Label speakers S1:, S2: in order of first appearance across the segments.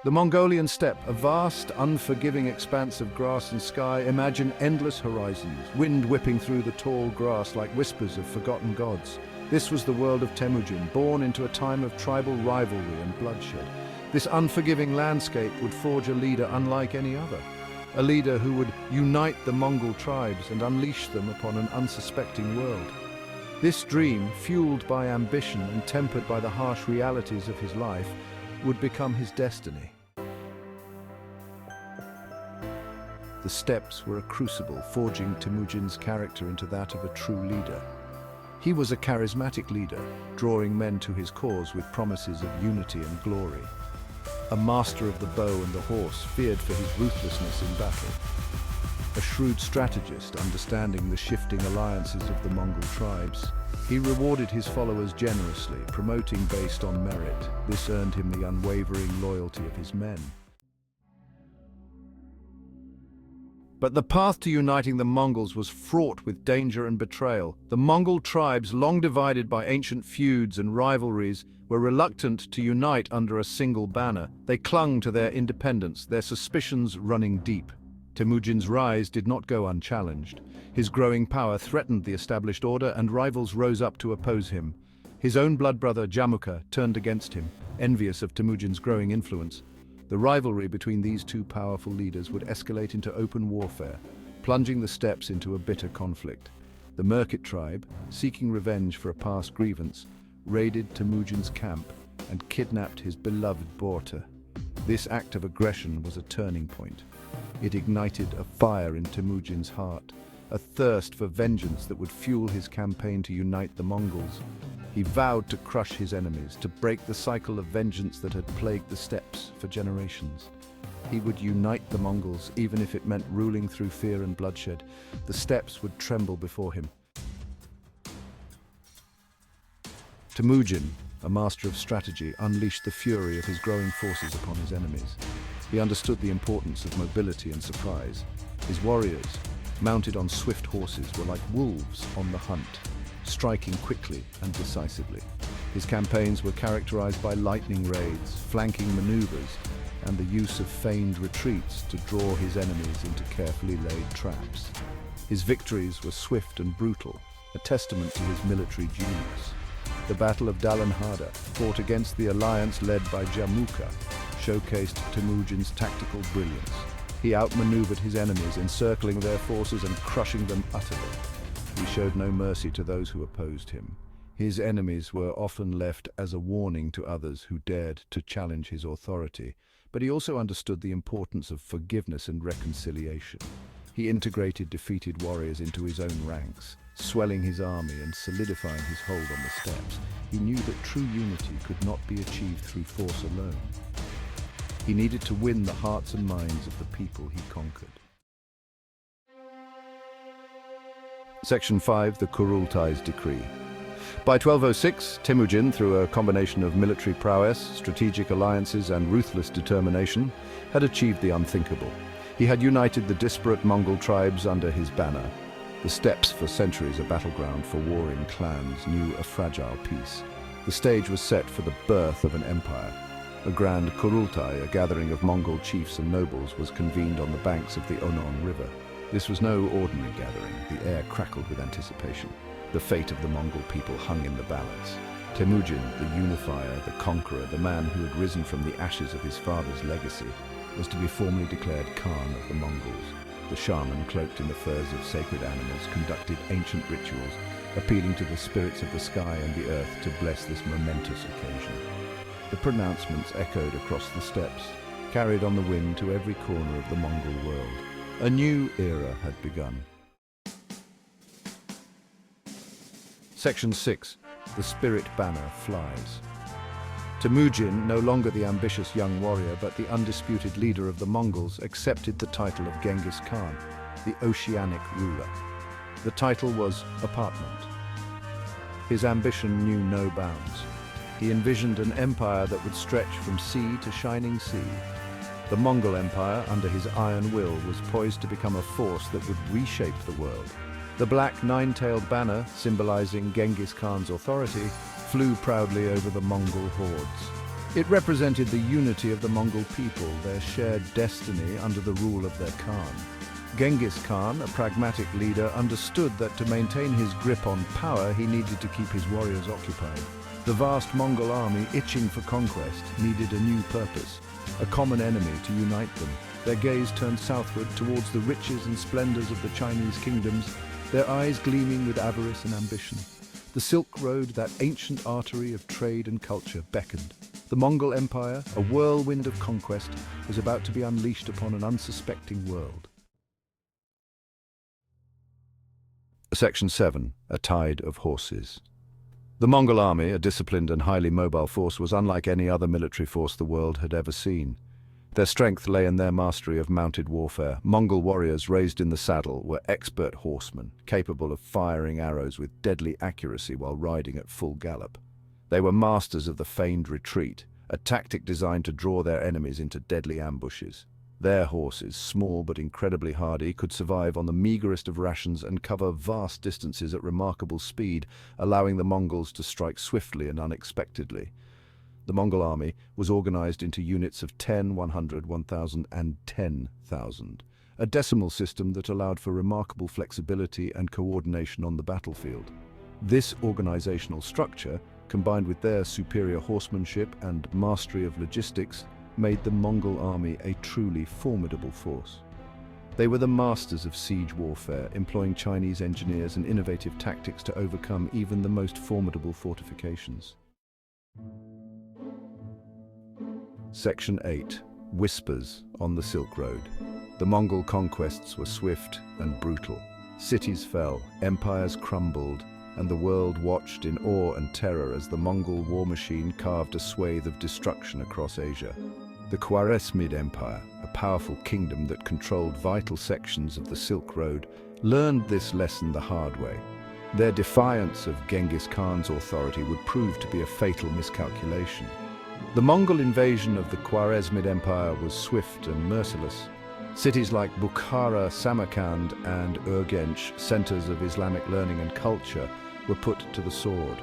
S1: The Mongolian steppe, a vast, unforgiving expanse of grass and sky. Imagine endless horizons, wind whipping through the tall grass like whispers of forgotten gods. This was the world of Temujin, born into a time of tribal rivalry and bloodshed. This unforgiving landscape would forge a leader unlike any other. A leader who would unite the Mongol tribes and unleash them upon an unsuspecting world. This dream, fueled by ambition and tempered by the harsh realities of his life, would become his destiny. The steppes were a crucible, forging Temujin's character into that of a true leader. He was a charismatic leader, drawing men to his cause with promises of unity and glory. A master of the bow and the horse, feared for his ruthlessness in battle. A shrewd strategist, understanding the shifting alliances of the Mongol tribes. He rewarded his followers generously, promoting based on merit. This earned him the unwavering loyalty of his men. But the path to uniting the Mongols was fraught with danger and betrayal. The Mongol tribes, long divided by ancient feuds and rivalries, were reluctant to unite under a single banner. They clung to their independence, their suspicions running deep. Temujin's rise did not go unchallenged. His growing power threatened the established order, and rivals rose up to oppose him. His own blood brother, Jamukha, turned against him, envious of Temujin's growing influence. The rivalry between these two powerful leaders would escalate into open warfare, plunging the steppes into a bitter conflict. The Merkit tribe, seeking revenge for a past grievance, raided Temujin's camp and kidnapped his beloved Borta. This act of aggression was a turning point. It ignited a fire in Temujin's heart, a thirst for vengeance that would fuel his campaign to unite the Mongols. He vowed to crush his enemies, to break the cycle of vengeance that had plagued the steppes for generations. He would unite the Mongols, even if it meant ruling through fear and bloodshed. The steppes would tremble before him. Temujin, a master of strategy, unleashed the fury of his growing forces upon his enemies. He understood the importance of mobility and surprise. His warriors, mounted on swift horses, were like wolves on the hunt, striking quickly and decisively. His campaigns were characterized by lightning raids, flanking maneuvers, and the use of feigned retreats to draw his enemies into carefully laid traps. His victories were swift and brutal, a testament to his military genius. The Battle of Dalanhada, fought against the alliance led by Jamukha, showcased Temujin's tactical brilliance. He outmaneuvered his enemies, encircling their forces and crushing them utterly. He showed no mercy to those who opposed him. His enemies were often left as a warning to others who dared to challenge his authority, but he also understood the importance of forgiveness and reconciliation. He integrated defeated warriors into his own ranks, swelling his army and solidifying his hold on the steppes. He knew that true unity could not be achieved through force alone. He needed to win the hearts and minds of the people he conquered. Section 5, the Kurultai's Decree. By 1206, Temujin, through a combination of military prowess, strategic alliances, and ruthless determination, had achieved the unthinkable. He had united the disparate Mongol tribes under his banner. The steppes, for centuries a battleground for warring clans, knew a fragile peace. The stage was set for the birth of an empire. A grand Kurultai, a gathering of Mongol chiefs and nobles, was convened on the banks of the Onon River. This was no ordinary gathering. The air crackled with anticipation. The fate of the Mongol people hung in the balance. Temujin, the unifier, the conqueror, the man who had risen from the ashes of his father's legacy, was to be formally declared Khan of the Mongols. The shaman, cloaked in the furs of sacred animals, conducted ancient rituals, appealing to the spirits of the sky and the earth to bless this momentous occasion. The pronouncements echoed across the steppes, carried on the wind to every corner of the Mongol world. A new era had begun. Section 6. The Spirit Banner Flies. Temujin, no longer the ambitious young warrior but the undisputed leader of the Mongols, accepted the title of Genghis Khan, the oceanic ruler. The title was apartment. His ambition knew no bounds. He envisioned an empire that would stretch from sea to shining sea. The Mongol Empire, under his iron will, was poised to become a force that would reshape the world. The black nine-tailed banner, symbolizing Genghis Khan's authority, flew proudly over the Mongol hordes. It represented the unity of the Mongol people, their shared destiny under the rule of their Khan. Genghis Khan, a pragmatic leader, understood that to maintain his grip on power, he needed to keep his warriors occupied. The vast Mongol army, itching for conquest, needed a new purpose, a common enemy to unite them. Their gaze turned southward towards the riches and splendors of the Chinese kingdoms, their eyes gleaming with avarice and ambition. The Silk Road, that ancient artery of trade and culture, beckoned. The Mongol Empire, a whirlwind of conquest, was about to be unleashed upon an unsuspecting world. Section 7. A Tide of Horses. The Mongol army, a disciplined and highly mobile force, was unlike any other military force the world had ever seen. Their strength lay in their mastery of mounted warfare. Mongol warriors raised in the saddle were expert horsemen, capable of firing arrows with deadly accuracy while riding at full gallop. They were masters of the feigned retreat, a tactic designed to draw their enemies into deadly ambushes. Their horses, small but incredibly hardy, could survive on the meagerest of rations and cover vast distances at remarkable speed, allowing the Mongols to strike swiftly and unexpectedly. The Mongol army was organized into units of 10, 100, 1,000, and 10,000, a decimal system that allowed for remarkable flexibility and coordination on the battlefield. This organizational structure, combined with their superior horsemanship and mastery of logistics, made the Mongol army a truly formidable force. They were the masters of siege warfare, employing Chinese engineers and innovative tactics to overcome even the most formidable fortifications. Section 8. Whispers on the Silk Road. The Mongol conquests were swift and brutal. Cities fell, empires crumbled, and the world watched in awe and terror as the Mongol war machine carved a swathe of destruction across Asia. The Khwarezmid Empire, a powerful kingdom that controlled vital sections of the Silk Road, learned this lesson the hard way. Their defiance of Genghis Khan's authority would prove to be a fatal miscalculation. The Mongol invasion of the Khwarezmid Empire was swift and merciless. Cities like Bukhara, Samarkand, and Urgench, centers of Islamic learning and culture, were put to the sword.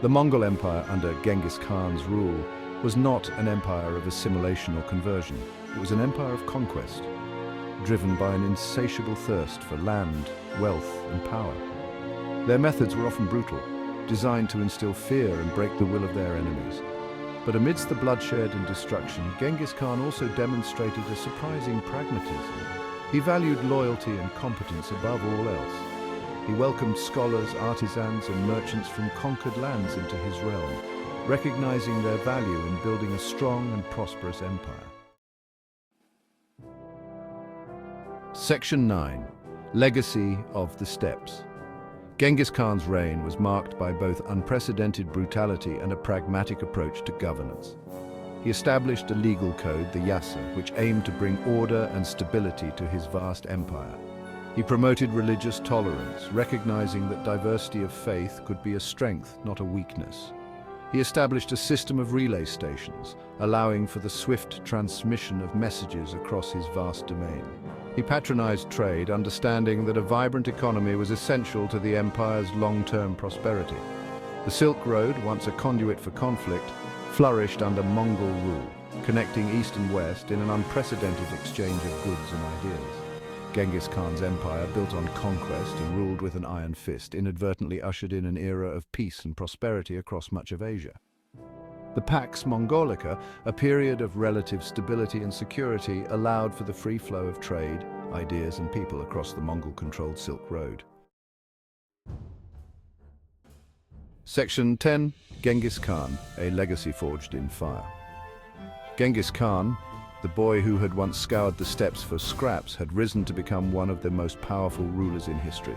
S1: The Mongol Empire under Genghis Khan's rule was not an empire of assimilation or conversion. It was an empire of conquest, driven by an insatiable thirst for land, wealth, and power. Their methods were often brutal, designed to instill fear and break the will of their enemies. But amidst the bloodshed and destruction, Genghis Khan also demonstrated a surprising pragmatism. He valued loyalty and competence above all else. He welcomed scholars, artisans, and merchants from conquered lands into his realm, recognizing their value in building a strong and prosperous empire. Section 9. Legacy of the Steppes. Genghis Khan's reign was marked by both unprecedented brutality and a pragmatic approach to governance. He established a legal code, the Yasa, which aimed to bring order and stability to his vast empire. He promoted religious tolerance, recognizing that diversity of faith could be a strength, not a weakness. He established a system of relay stations, allowing for the swift transmission of messages across his vast domain. He patronized trade, understanding that a vibrant economy was essential to the empire's long-term prosperity. The Silk Road, once a conduit for conflict, flourished under Mongol rule, connecting east and west in an unprecedented exchange of goods and ideas. Genghis Khan's empire, built on conquest and ruled with an iron fist, inadvertently ushered in an era of peace and prosperity across much of Asia. The Pax Mongolica, a period of relative stability and security, allowed for the free flow of trade, ideas, and people across the Mongol-controlled Silk Road. Section 10. Genghis Khan, a legacy forged in fire. Genghis Khan, the boy who had once scoured the steppes for scraps, had risen to become one of the most powerful rulers in history.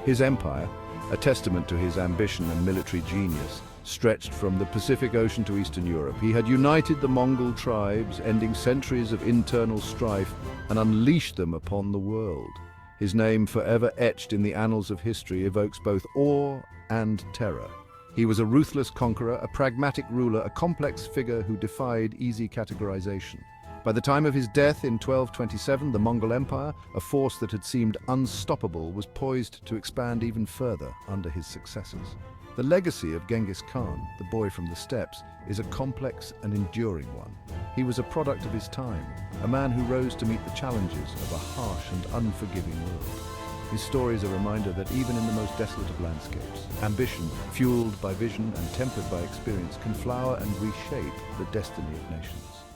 S1: His empire, a testament to his ambition and military genius, stretched from the Pacific Ocean to Eastern Europe. He had united the Mongol tribes, ending centuries of internal strife, and unleashed them upon the world. His name, forever etched in the annals of history, evokes both awe and terror. He was a ruthless conqueror, a pragmatic ruler, a complex figure who defied easy categorization. By the time of his death in 1227, the Mongol Empire, a force that had seemed unstoppable, was poised to expand even further under his successors. The legacy of Genghis Khan, the boy from the steppes, is a complex and enduring one. He was a product of his time, a man who rose to meet the challenges of a harsh and unforgiving world. His story is a reminder that even in the most desolate of landscapes, ambition, fueled by vision and tempered by experience, can flower and reshape the destiny of nations.